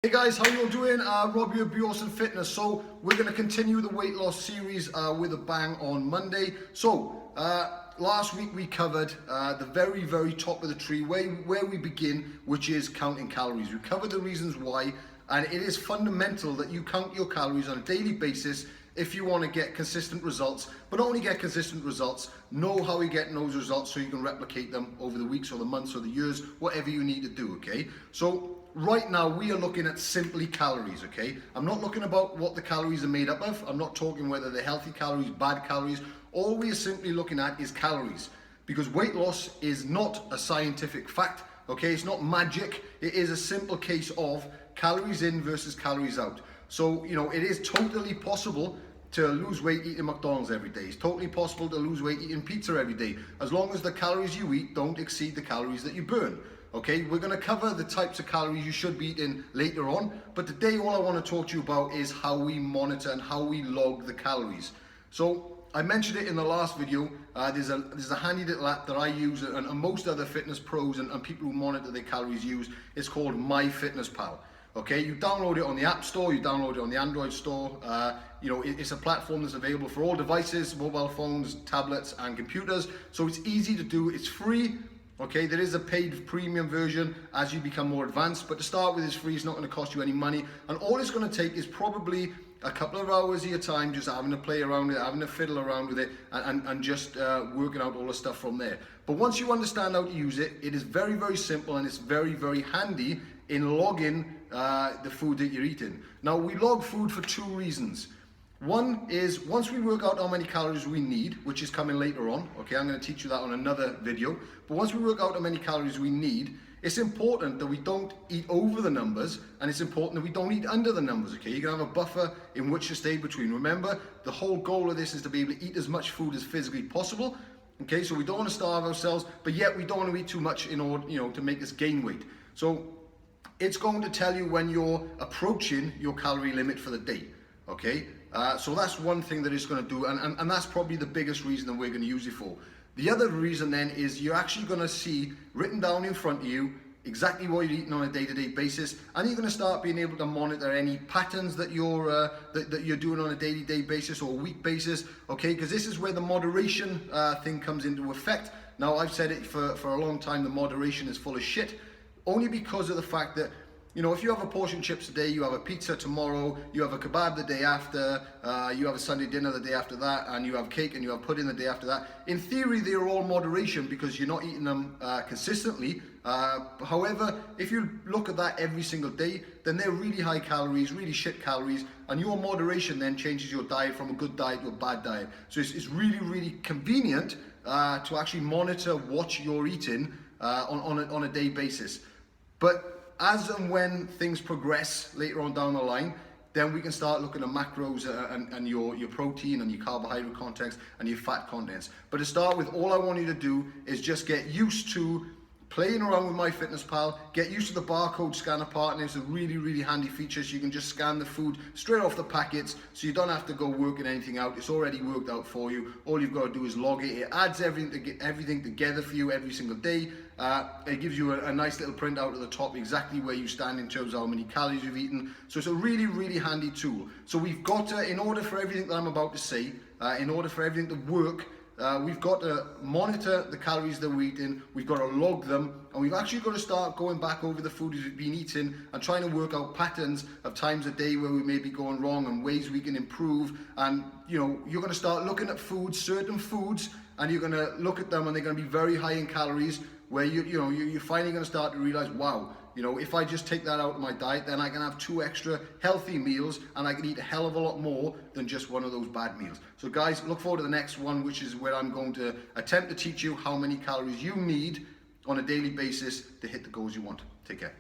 Hey guys, how you all doing? Rob here, Bjorsen Fitness. So we're going to continue the weight loss series with a bang on Monday. So last week we covered the very top of the tree where we begin, which is counting calories. We covered the reasons why, and it is fundamental that you count your calories on a daily basis if you want to get consistent results. But not only get consistent results, know how you're getting those results so you can replicate them over the weeks or the months or the years, whatever you need to do, okay? So right now we are looking at simply calories, okay? I'm not looking about what the calories are made up of. I'm not talking whether they're healthy calories, bad calories. All we are simply looking at is calories, because weight loss is not a scientific fact, okay? It's not magic. It is a simple case of calories in versus calories out. So, you know, it is totally possible to lose weight eating McDonald's every day. It's totally possible to lose weight eating pizza every day, as long as the calories you eat don't exceed the calories that you burn. Okay, we're going to cover the types of calories you should be eating later on, but today all I want to talk to you about is how we monitor and how we log the calories. So I mentioned it in the last video. There's a handy little app that I use, and most other fitness pros and people who monitor their calories use. It's called MyFitnessPal. Okay, you download it on the App Store, you download it on the Android Store. You know, it's a platform that's available for all devices, mobile phones, tablets, and computers. So it's easy to do. It's free. Okay, there is a paid premium version as you become more advanced, but to start with, it's free. It's not going to cost you any money, and all it's going to take is probably a couple of hours of your time just having to play around with it, having to fiddle around with it, and just working out all the stuff from there. But once you understand how to use it, it is very simple, and it's very handy in logging the food that you're eating. Now, we log food for two reasons. One is, once we work out how many calories we need, which is coming later on, okay, I'm going to teach you that on another video, but once we work out how many calories we need, it's important that we don't eat over the numbers, and it's important that we don't eat under the numbers, okay? You're going to have a buffer in which to stay between. Remember, the whole goal of this is to be able to eat as much food as physically possible, okay? So we don't want to starve ourselves, but yet we don't want to eat too much in order, you know, to make us gain weight. So it's going to tell you when you're approaching your calorie limit for the day, okay? So that's one thing that it's going to do, and that's probably the biggest reason that we're going to use it for. The other reason then is you're actually going to see written down in front of you exactly what you're eating on a day-to-day basis, and you're going to start being able to monitor any patterns that you're doing on a day-to-day basis or week basis, okay? Because this is where the moderation thing comes into effect. Now, I've said it for a long time, the moderation is full of shit, only because of the fact that, you know, if you have a portion of chips today, you have a pizza tomorrow, you have a kebab the day after, you have a Sunday dinner the day after that, and you have cake and you have pudding the day after that. In theory, they're all moderation because you're not eating them consistently. However, if you look at that every single day, then they're really high calories, really shit calories, and your moderation then changes your diet from a good diet to a bad diet. So it's really convenient to actually monitor what you're eating on a day basis. But as and when things progress later on down the line, then we can start looking at macros and your protein and your carbohydrate contents and your fat contents. But to start with, all I want you to do is just get used to playing around with MyFitnessPal, get used to the barcode scanner part, and it's a really handy feature, so you can just scan the food straight off the packets, so you don't have to go working anything out. It's already worked out for you. All you've got to do is log it. It adds everything together for you every single day. It gives you a nice little printout at the top, exactly where you stand in terms of how many calories you've eaten. So it's a really handy tool. So we've got to, in order for everything that I'm about to say, in order for everything to work, we've got to monitor the calories that we're eating, we've got to log them, and we've actually got to start going back over the food we've been eating and trying to work out patterns of times a day where we may be going wrong and ways we can improve. And, you know, you're going to start looking at foods, certain foods, and you're going to look at them and they're going to be very high in calories, where you're finally going to start to realize, wow, you know, if I just take that out of my diet, then I can have 2 extra healthy meals and I can eat a hell of a lot more than just one of those bad meals. So guys, look forward to the next one, which is where I'm going to attempt to teach you how many calories you need on a daily basis to hit the goals you want. Take care.